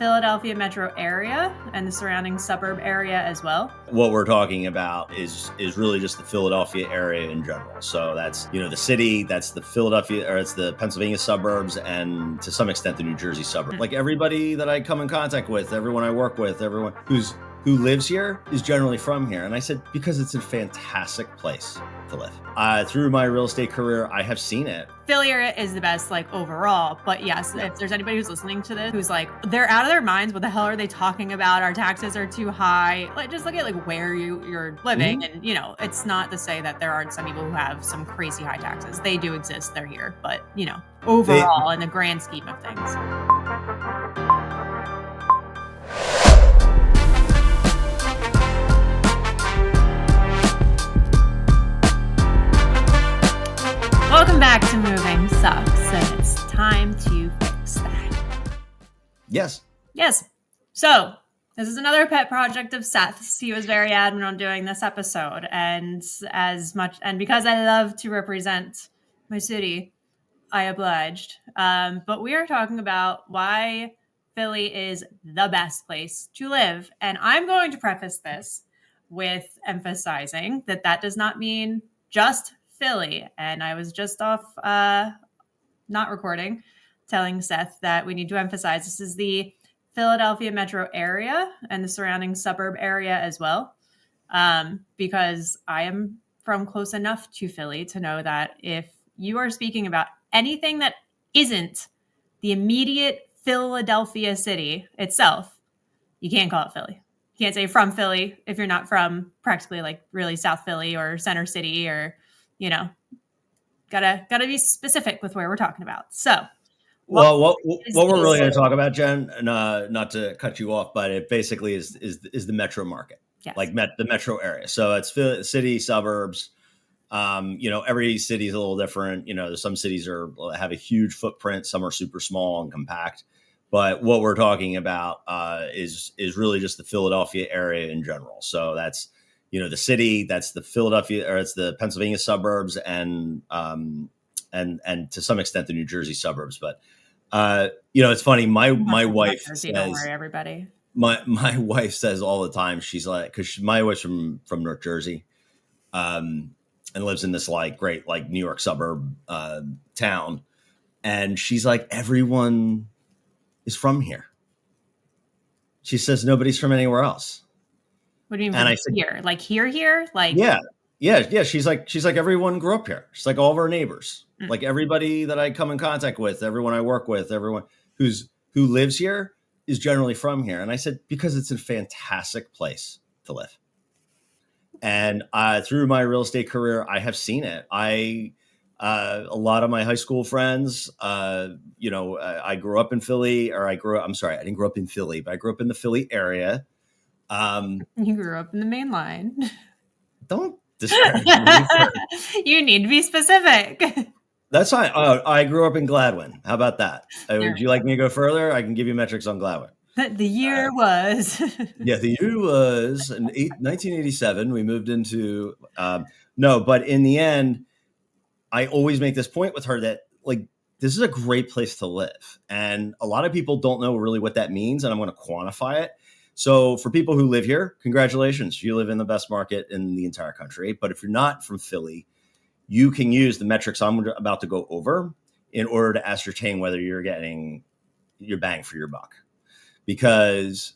Philadelphia metro area and the surrounding suburb area as well. What we're talking about is really just the Philadelphia area in general. So that's, the city, that's the Philadelphia, or it's the Pennsylvania suburbs, and to some extent the New Jersey suburbs. Like everybody that I come in contact with, everyone I work with, everyone who lives here is generally from here. And I said, because it's a fantastic place to live. Through my real estate career, I have seen it. Philly area is the best, overall. But yes, if there's anybody who's listening to this, who's they're out of their minds, what the hell are they talking about? Our taxes are too high. Just look at where you're living. And, it's not to say that there aren't some people who have some crazy high taxes. They do exist. They're here. But, overall, in the grand scheme of things. Welcome back to Moving Sucks, and it's time to fix that. Yes. So, this is another pet project of Seth's. He was very adamant on doing this episode, and because I love to represent my city, I obliged. But we are talking about why Philly is the best place to live, and I'm going to preface this with emphasizing that does not mean just Philly. And I was just off not recording, telling Seth that we need to emphasize this is the Philadelphia metro area and the surrounding suburb area as well. Because I am from close enough to Philly to know that if you are speaking about anything that isn't the immediate Philadelphia city itself, you can't call it Philly. You can't say from Philly if you're not from practically really South Philly or Center City or gotta be specific with where we're talking about. So, what we're really going to talk about, Jen, not to cut you off, but it basically is the metro market, yes. The metro area. So it's city, suburbs. Every city is a little different. Some cities have a huge footprint, some are super small and compact. But what we're talking about is really just the Philadelphia area in general. So that's the city, that's the Philadelphia, or it's the Pennsylvania suburbs, and to some extent the New Jersey suburbs. But it's funny. My wife says, don't worry, everybody. My wife says all the time, she's like, because my wife's from North Jersey, and lives in this great New York suburb town, and she's like, everyone is from here. She says nobody's from anywhere else. What do you mean? Here? Here? Yeah. She's like, everyone grew up here. She's like, all of our neighbors, like everybody that I come in contact with, everyone I work with, everyone who lives here is generally from here. And I said, because it's a fantastic place to live. And through my real estate career, I have seen it. A lot of my high school friends, I grew up in Philly, I didn't grow up in Philly, but I grew up in the Philly area. You grew up in the main line. Don't disparage me. You need to be specific. That's fine. I grew up in Gladwin. How about that? Would you like me to go further? I can give you metrics on Gladwin. The year was. Yeah, the year was in 1987. We moved into but in the end, I always make this point with her that this is a great place to live, and a lot of people don't know really what that means, and I'm going to quantify it. So for people who live here, congratulations. You live in the best market in the entire country. But if you're not from Philly, you can use the metrics I'm about to go over in order to ascertain whether you're getting your bang for your buck. Because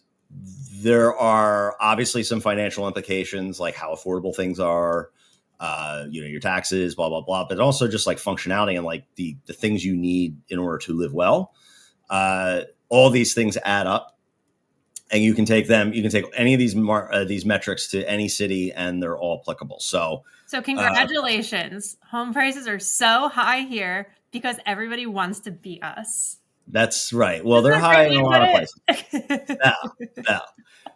there are obviously some financial implications, like how affordable things are, your taxes, blah, blah, blah, but also just functionality and the things you need in order to live well. All these things add up. And you can take any of these metrics to any city, and they're all applicable. So congratulations. Home prices are so high here because everybody wants to beat us. That's right. Well, they're high in a lot of places. Yeah.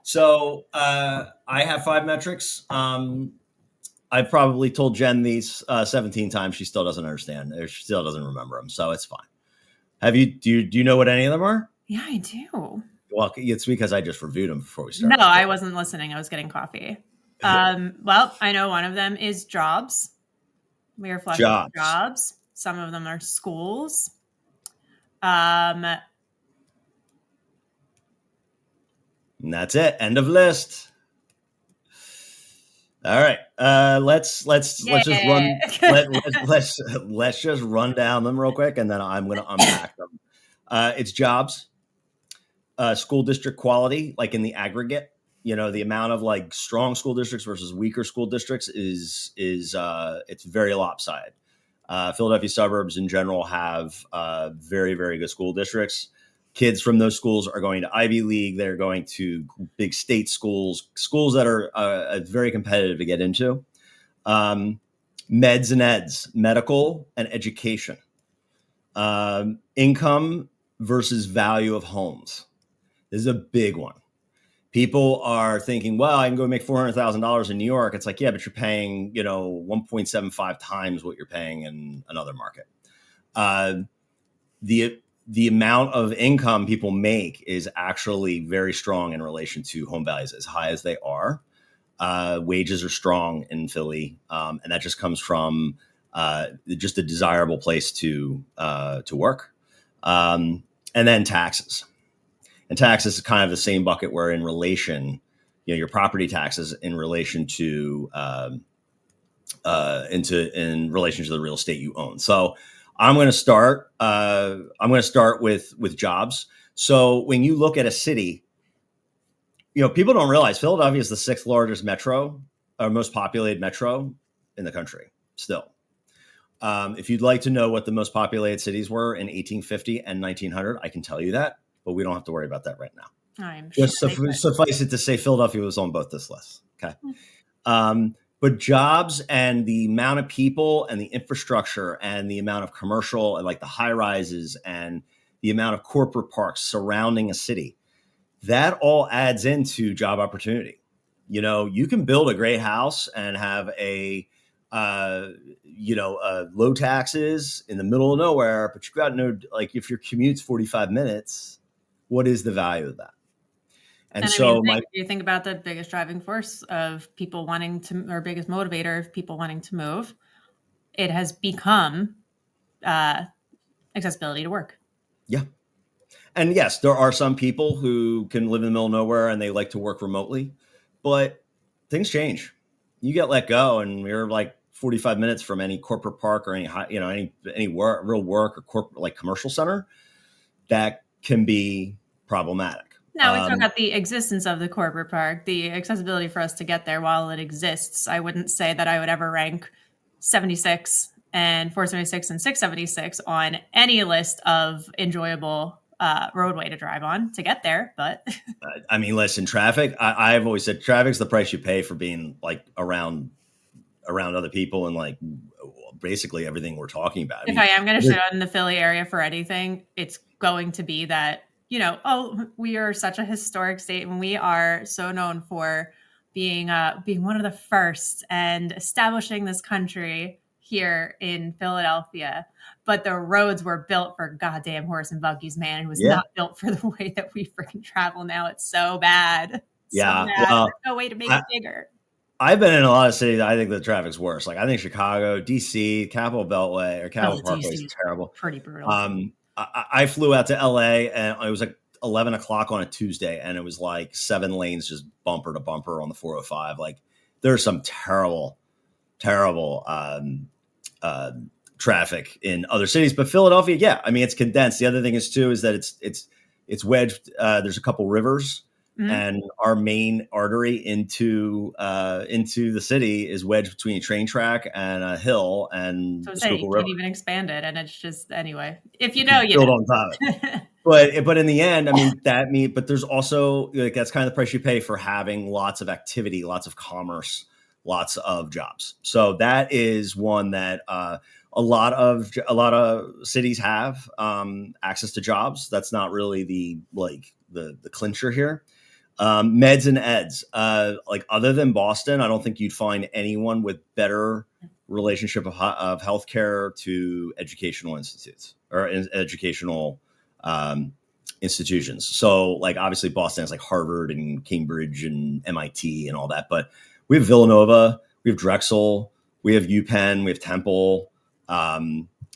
So I have 5 metrics. I've probably told Jen these 17 times. She still doesn't understand. She still doesn't remember them. So it's fine. Do you know what any of them are? Yeah, I do. Well, it's because I just reviewed them before we started. No, I wasn't listening. I was getting coffee. Well, I know one of them is jobs. We are flush with jobs. Some of them are schools. And that's it. End of list. All right. Let's just run. Let's just run down them real quick, and then I'm going to unpack them. It's jobs, school district quality, like in the aggregate. The amount of like strong school districts versus weaker school districts is it's very lopsided. Philadelphia suburbs in general have very, very good school districts. Kids from those schools are going to Ivy League. They're going to big state schools that are very competitive to get into. Meds and eds, medical and education. Income versus value of homes. This is a big one. People are thinking, well, I can go make $400,000 in New York. It's like, yeah, but you're paying, 1.75 times what you're paying in another market. The amount of income people make is actually very strong in relation to home values, as high as they are. Wages are strong in Philly, and that just comes from just a desirable place to work. And then taxes. And taxes is kind of the same bucket where in relation, your property taxes in relation to in relation to the real estate you own. So I'm going to start with jobs. So when you look at a city, people don't realize Philadelphia is the 6th largest metro, or most populated metro in the country still. If you'd like to know what the most populated cities were in 1850 and 1900, I can tell you that, but we don't have to worry about that right now. I'm Just sure suffice it to say Philadelphia was on both this list. Okay. But jobs and the amount of people and the infrastructure and the amount of commercial and like the high rises and the amount of corporate parks surrounding a city, that all adds into job opportunity. You can build a great house and have low taxes in the middle of nowhere, but you've got like if your commute's 45 minutes, what is the value of that? And so you think about the biggest driving force of people wanting to, or biggest motivator of people wanting to move, it has become accessibility to work. Yeah. And yes, there are some people who can live in the middle of nowhere and they like to work remotely, but things change. You get let go and you're like 45 minutes from any corporate park or any work, real work or corporate like commercial center. That can be problematic. Now we talk about the existence of the corporate park, the accessibility for us to get there while it exists. I wouldn't say that I would ever rank 76 and 476 and 676 on any list of enjoyable roadway to drive on to get there. But listen, traffic, I've always said traffic's the price you pay for being like around other people and like basically everything we're talking about. I am going to shit on the Philly area for anything, it's going to be that, we are such a historic state and we are so known for being one of the first and establishing this country here in Philadelphia. But the roads were built for goddamn horse and buggies, man. It was not built for the way that we freaking travel now. It's so bad. Yeah. So bad. There's no way to make it bigger. I've been in a lot of cities. I think the traffic's worse. Like I think Chicago, DC, Capitol Beltway or Capitol Parkway is terrible. Pretty brutal. I flew out to LA and it was like 11 o'clock on a Tuesday and it was like 7 lanes just bumper to bumper on the 405. Like there's some terrible traffic in other cities, but Philadelphia, yeah, it's condensed. The other thing is too is that it's wedged. There's a couple rivers. Mm-hmm. And our main artery into the city is wedged between a train track and a hill and the Schuylkill River. You can't even expand it, and it's just anyway. If you know, you build know. on top of it. but in the end, but there's also like that's kind of the price you pay for having lots of activity, lots of commerce, lots of jobs. So that is one that a lot of cities have access to jobs. That's not really the clincher here. Meds and eds, like other than Boston, I don't think you'd find anyone with better relationship of healthcare to educational institutes or educational institutions. So like obviously Boston has like Harvard and Cambridge and MIT and all that, but we have Villanova, we have Drexel, we have UPenn, we have Temple,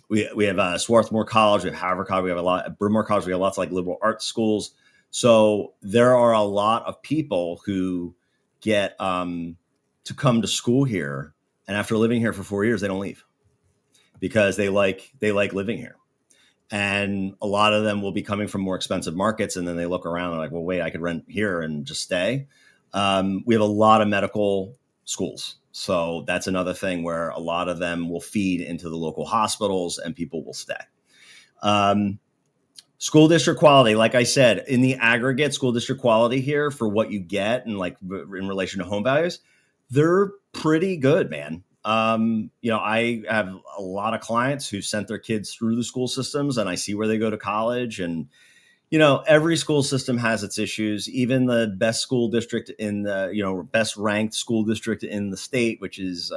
we have Swarthmore College, we have Harvard College, we have Bryn Mawr College, we have lots of like liberal arts schools. So there are a lot of people who get to come to school here, and after living here for 4 years, they don't leave because they like living here. And a lot of them will be coming from more expensive markets, and then they look around and like, well, wait, I could rent here and just stay. We have a lot of medical schools, so that's another thing where a lot of them will feed into the local hospitals, and people will stay. School district quality, like I said, in the aggregate, school district quality here for what you get and like in relation to home values, they're pretty good, man. I have a lot of clients who sent their kids through the school systems, and I see where they go to college. And, every school system has its issues. Even the best school district in the, best ranked school district in the state, which is,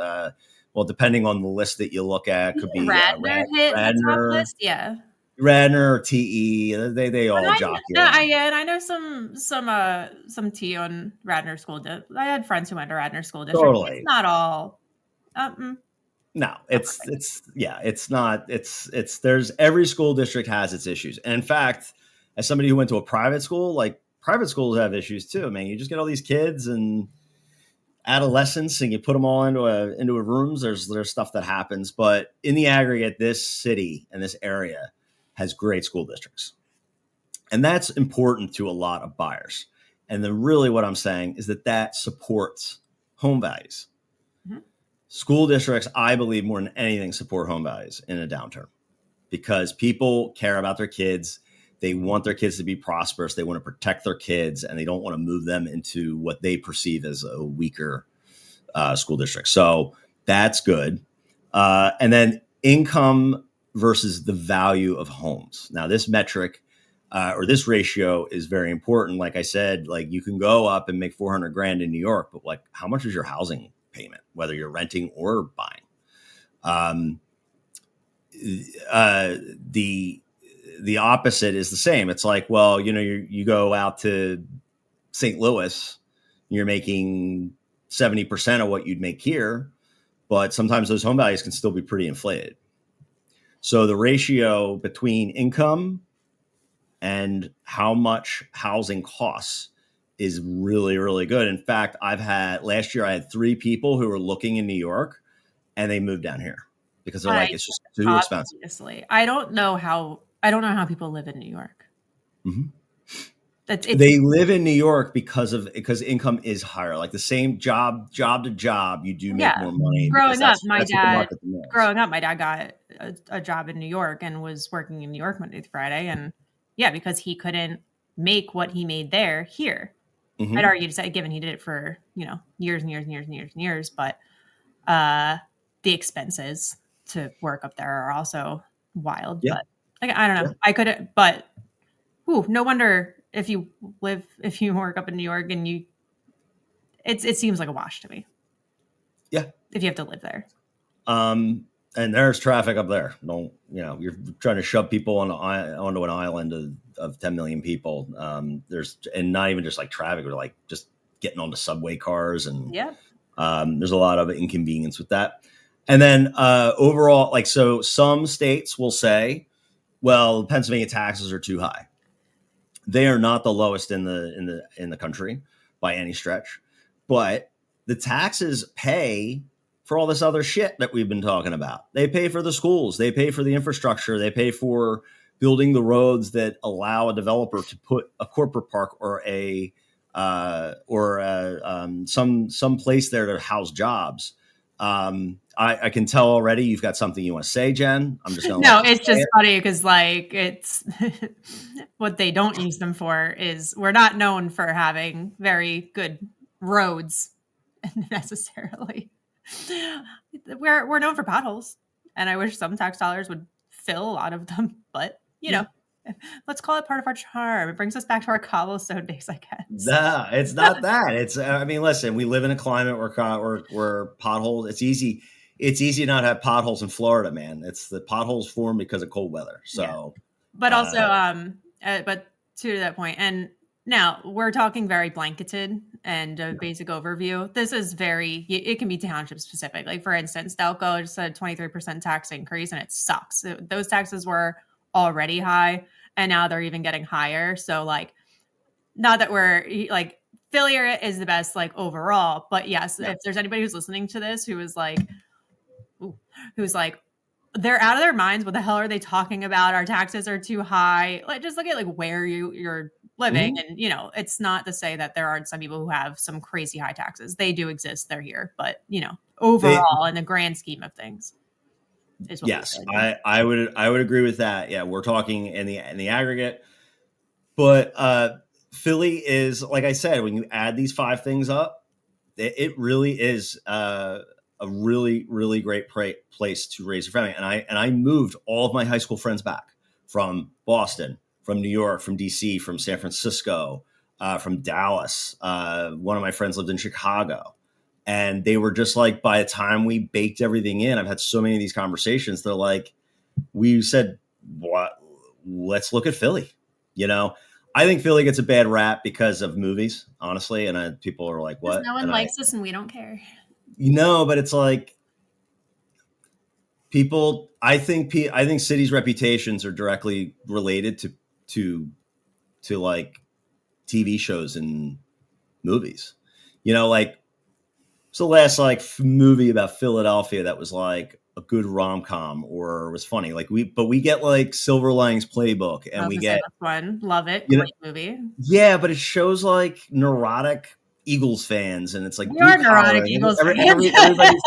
depending on the list that you look at, could be Radnor hit the top Radnor. list. Yeah. Radnor or TE, they all And jockey. I know some T on Radnor School. I had friends who went to Radnor School District. Totally. It's not all. No, it's not. There's every school district has its issues. And in fact, as somebody who went to a private school, like private schools have issues too. Man, you just get all these kids and adolescents, and you put them all into a rooms. There's stuff that happens, but in the aggregate, this city and this area has great school districts. And that's important to a lot of buyers. And then really what I'm saying is that supports home values. Mm-hmm. School districts, I believe, more than anything, support home values in a downturn because people care about their kids. They want their kids to be prosperous. They want to protect their kids, and they don't want to move them into what they perceive as a weaker school district. So that's good. And then income versus the value of homes. Now, this metric or this ratio is very important. Like I said, like you can go up and make 400 grand in New York, but like how much is your housing payment, whether you're renting or buying? The opposite is the same. It's like, well, you go out to St. Louis, you're making 70% of what you'd make here, but sometimes those home values can still be pretty inflated. So the ratio between income and how much housing costs is really, really good. In fact, last year I had 3 people who were looking in New York and they moved down here because they're like, it's just too expensive. Obviously. I don't know how people live in New York. Mm-hmm. They live in New York because income is higher. Like the same job to job, you do make more money. Growing up, my dad got a job in New York and was working in New York Monday through Friday. And yeah, because he couldn't make what he made there here. Mm-hmm. I'd argue to say, given he did it for, years and years and years and years and years, but the expenses to work up there are also wild. Yeah. But I don't know. Yeah. I could, but no wonder if you work up in New York and it seems like a wash to me. Yeah. If you have to live there. And there's traffic up there. You're trying to shove people onto an island of 10 million people. And not even just like traffic, but like just getting on the subway cars. And there's a lot of inconvenience with that. And then overall, like, so some states will say, well, Pennsylvania taxes are too high. They are not the lowest in the country by any stretch, but the taxes pay for all this other shit that we've been talking about. They pay for the schools, they pay for the infrastructure, they pay for building the roads that allow a developer to put a corporate park or some place there to house jobs. I can tell already you've got something you want to say, Jen. I'm just gonna it's just funny because like it's what they don't use them for is we're not known for having very good roads necessarily. We're known for potholes, and I wish some tax dollars would fill a lot of them, but let's call it part of our charm. It brings us back to our cobblestone days, I guess. Nah, it's not that. It's listen, we live in a climate where potholes. It's easy to not have potholes in Florida, man. It's the potholes form because of cold weather. So, but also, but to that point, and now we're talking very blanketed and a basic overview. This is it can be township specific. Like for instance, Delco just had a 23% tax increase and it sucks. Those taxes were already high and now they're even getting higher. So like not that we're like Philly is the best like overall, but yes, Yeah. if there's anybody who's listening to this who is like, who's like, they're out of their minds. What the hell are they talking about? Our taxes are too high. Like, just look at like where you're living, Mhm. and it's not to say that there aren't some people who have some crazy high taxes. They do exist. They're here, but They, overall, in the grand scheme of things, is what we yes, really need. I would agree with that. Yeah, we're talking in the aggregate, but Philly is, like I said, when you add these five things up, it really is a really really great place to raise a family. And I moved all of my high school friends back from Boston, from New York, from DC, from San Francisco, from Dallas. One of my friends lived in Chicago, and they were just like, by the time we baked everything in, I've had so many of these conversations. They're like, we said, what? Let's look at Philly. You know, I think Philly gets a bad rap because of movies, honestly. And people are like, Because what? no one And likes us, and we don't care. but it's like people. I think cities' reputations are directly related to like TV shows and movies. Like, it's the last like movie about Philadelphia that was like a good rom com or was funny. Like we get like Silver Linings Playbook, I and was we gonna say get, that's one. Love it. you know Great movie. yeah, but it shows like neurotic Eagles fans, and it's like We blue are collar. neurotic And Eagles fans. everybody's.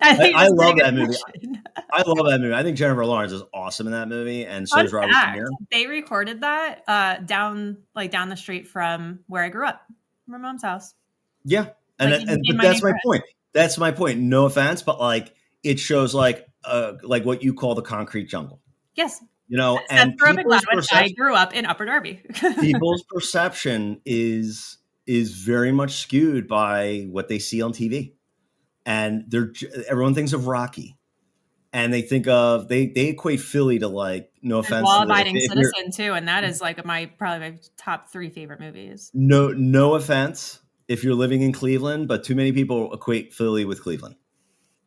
I think I that's a pretty love good that movie. description. I love that movie. I think Jennifer Lawrence is awesome in that movie, and so Fun is Robert De fact: Niro. they recorded that down the street from where I grew up, my mom's house, Yeah, like in but my that's my neighborhood. point. That's my point. No offense, but like it shows like what you call the concrete jungle. Yes, Seth And grew up in Glenwood. I grew up in Upper Darby. people's perception is very much skewed by what they see on TV, and everyone thinks of Rocky, and they think of they equate Philly to, like, no And offense to Law-Abiding if you're Citizen too, and that is like probably my top 3 favorite movies. no offense if you're living in Cleveland, but too many people equate Philly with Cleveland.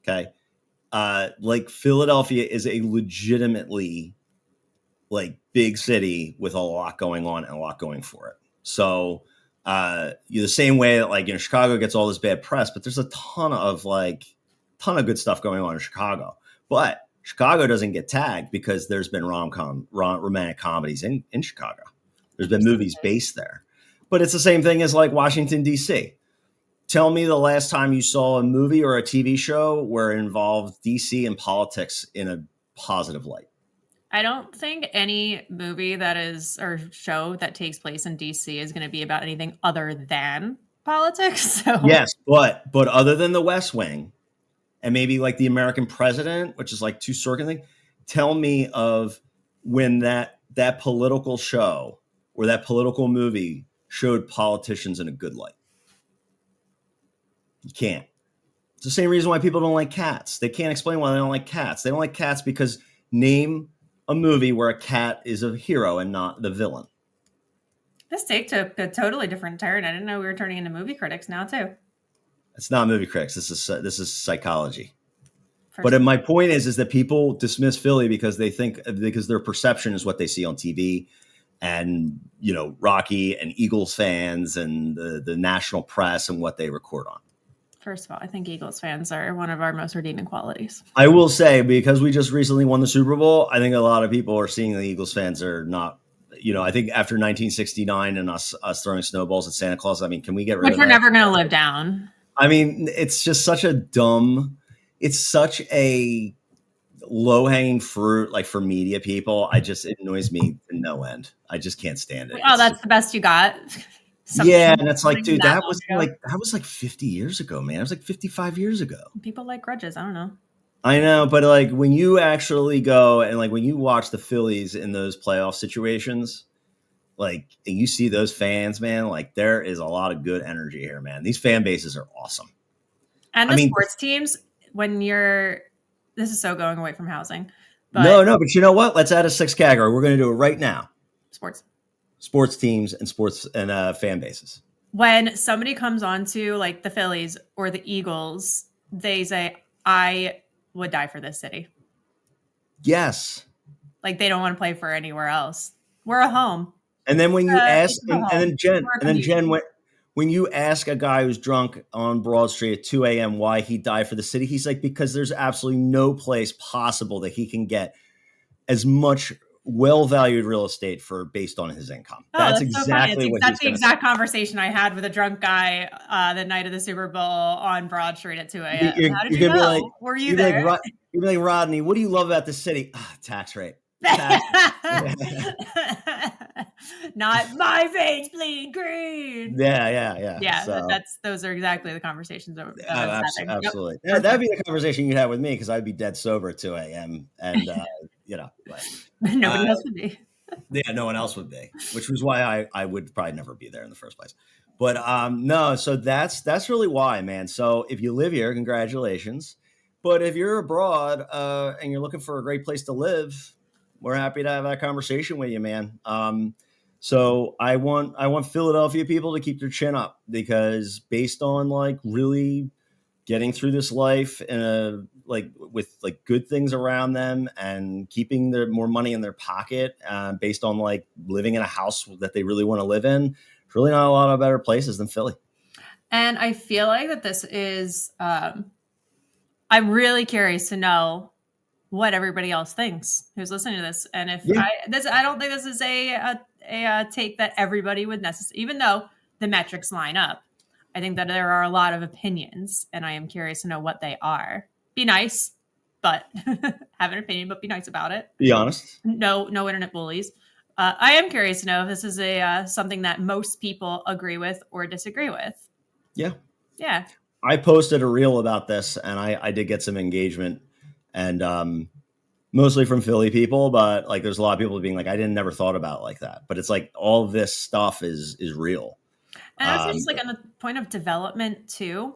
Okay, like Philadelphia is a legitimately like big city with a lot going on and a lot going for it. So the same way that, like, Chicago gets all this bad press, but there's a ton of good stuff going on in Chicago. But Chicago doesn't get tagged because there's been romantic comedies in Chicago. There's been movies based there. But it's the same thing as like Washington D.C. Tell me the last time you saw a movie or a TV show where it involved DC and politics in a positive light. I don't think any movie that is or show that takes place in DC is going to be about anything other than politics. So Yes, but other than the West Wing and maybe like the American President, which is like two circuit thing, tell me of when that political show or that political movie showed politicians in a good light. You can't. It's the same reason why people don't like cats. They can't explain why they don't like cats. They don't like cats because name a movie where a cat is a hero and not the villain. this take took a totally different turn. I didn't know we were turning into movie critics now too. It's not movie critics. This is psychology. First, But my point is that people dismiss Philly because because their perception is what they see on TV, and Rocky and Eagles fans and the national press and what they record on. first of all, I think Eagles fans are one of our most redeeming qualities. I will say, because we just recently won the Super Bowl, I think a lot of people are seeing the Eagles fans are not. I think after 1969 and us throwing snowballs at Santa Claus, I mean, can we get rid Which of we're that? never going to live down. I mean, it's just such a dumb. It's such a low hanging fruit, like, for media people. It annoys me to no end. I just can't stand it. Oh, that's the best you got. Yeah, and it's like, dude, that that was like 50 years ago, man. It was like 55 years ago. People like grudges. I don't know. I know, but like when you actually go and like when you watch the Phillies in those playoff situations, like, and you see those fans, man, like there is a lot of good energy here, man. These fan bases are awesome. And the sports teams, this is so going away from housing. But no, but you know what? Let's add a 6th category. We're going to do it right now. Sports teams and sports and fan bases. When somebody comes on to like the Phillies or the Eagles, they say, I would die for this city. Yes. Like they don't want to play for anywhere else. We're a home. And then when you ask, go and home. then Jen, when you ask a guy who's drunk on Broad Street at 2 a.m. why he died for the city, he's like, because there's absolutely no place possible that he can get as much well-valued real estate for based on his income. Oh, That's that's so funny. exactly what That's he's the going to say. exact conversation I had with a drunk guy the night of the Super Bowl on Broad Street at 2 a.m. How did you You're gonna be know? like, Were you you'd be there? like, you'd be like, Rodney, what do you love about the city? Tax rate. Tax. Not my veins bleed green. Yeah. So Those are exactly the conversations that I was having. absolutely. Yep. That'd be the conversation you'd have with me because I'd be dead sober at 2 a.m. and but, Nobody else would be. yeah, no one else would be, which was why I would probably never be there in the first place. But no, so that's really why, man. So if you live here, congratulations. But if you're abroad and you're looking for a great place to live, we're happy to have that conversation with you, man. So I want Philadelphia people to keep their chin up because based on like really getting through this life in a with good things around them and keeping their more money in their pocket based on like living in a house that they really want to live in. There's really not a lot of better places than Philly. And I feel like that this is, I'm really curious to know what everybody else thinks who's listening to this. And if I don't think this is a take that everybody would necessarily, even though the metrics line up, I think that there are a lot of opinions and I am curious to know what they are. Be nice, but have an opinion, but be nice about it. Be honest. No internet bullies. I am curious to know if this is something that most people agree with or disagree with. Yeah. I posted a reel about this and I did get some engagement and mostly from Philly people, but like there's a lot of people being like, I never thought about it like that. But it's like all this stuff is real. And that's just like on the point of development too.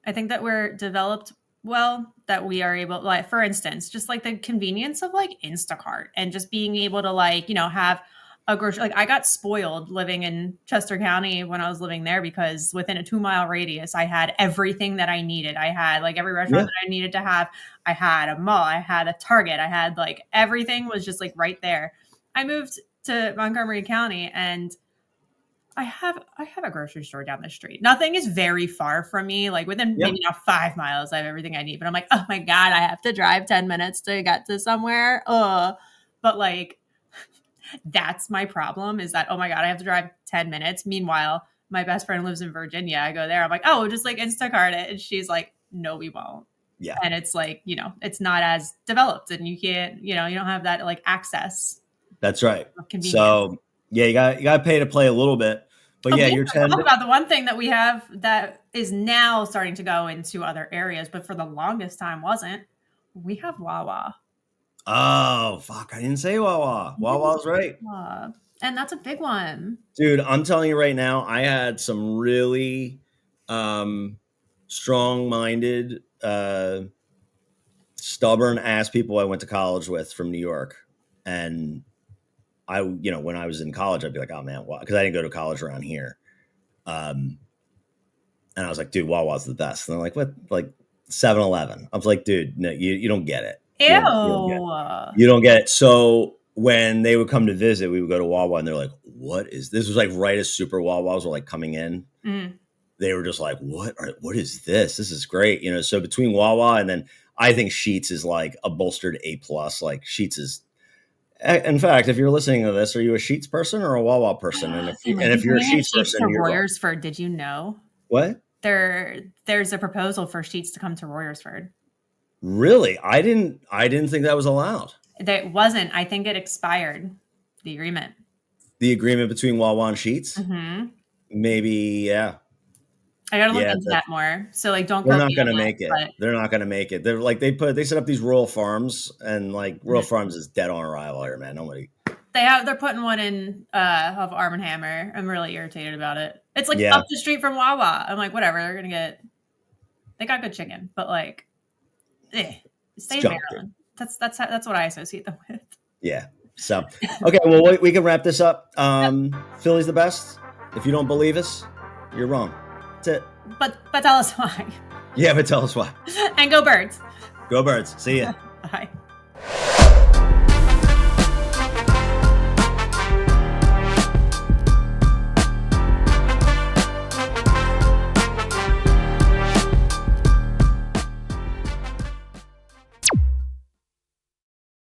I think that we're developed well, that we are able, like, for instance, just like the convenience of like Instacart and just being able to like, have a grocery. Like I got spoiled living in Chester County when I was living there because within a 2-mile radius, I had everything that I needed. I had like every restaurant that I needed to have. I had a mall, I had a Target, I had like everything was just like right there. I moved to Montgomery County and I have a grocery store down the street. Nothing is very far from me. Like within maybe not 5 miles, I have everything I need. But I'm like, oh my God, I have to drive 10 minutes to get to somewhere. But like, that's my problem is that, oh my God, I have to drive 10 minutes. Meanwhile, my best friend lives in Virginia. I go there. I'm like, oh, just like Instacart it. And she's like, no, we won't. Yeah. And it's like, it's not as developed and you can't, you don't have that like access. That's right. So yeah, you got to pay to play a little bit. But yeah, you're talking about the one thing that we have that is now starting to go into other areas, but for the longest time wasn't. We have Wawa. Oh, fuck. I didn't say Wawa. Wawa's right. And that's a big one. Dude, I'm telling you right now, I had some really strong-minded, stubborn-ass people I went to college with from New York. And I, when I was in college, I'd be like, oh man, because I didn't go to college around here. And I was like, dude, Wawa's the best. And they're like, what? Like 7-Eleven. I was like, dude, no, you don't get it. Ew. You don't get it. So when they would come to visit, we would go to Wawa and they're like, what is this? Was like right as super Wawas were like coming in. They were just like, what is this? This is great. So between Wawa and then I think Sheetz is like a bolstered A+. Like Sheetz is, in fact, if you're listening to this, are you a Sheetz person or a Wawa person? And if you're a Sheetz person, you're Royersford. Did you know? What? There's a proposal for Sheetz to come to Royersford. Really? I didn't think that was allowed. That wasn't. I think it expired. The agreement. The agreement between Wawa and Sheetz? Mm-hmm. Maybe, yeah. I gotta look into that more. So like, don't. They're not gonna make it. They're not gonna make it. They're like they set up these rural farms, and like rural farms is dead on arrival here, man. Nobody. They're putting one in of Arm & Hammer. I'm really irritated about it. It's like up the street from Wawa. I'm like, whatever. They're gonna get. They got good chicken, but like, stay in Maryland. That's what I associate them with. Yeah. So okay, well we can wrap this up. Philly's the best. If you don't believe us, you're wrong. That's it. But tell us why. Yeah, but tell us why. And go Birds. Go Birds. See ya.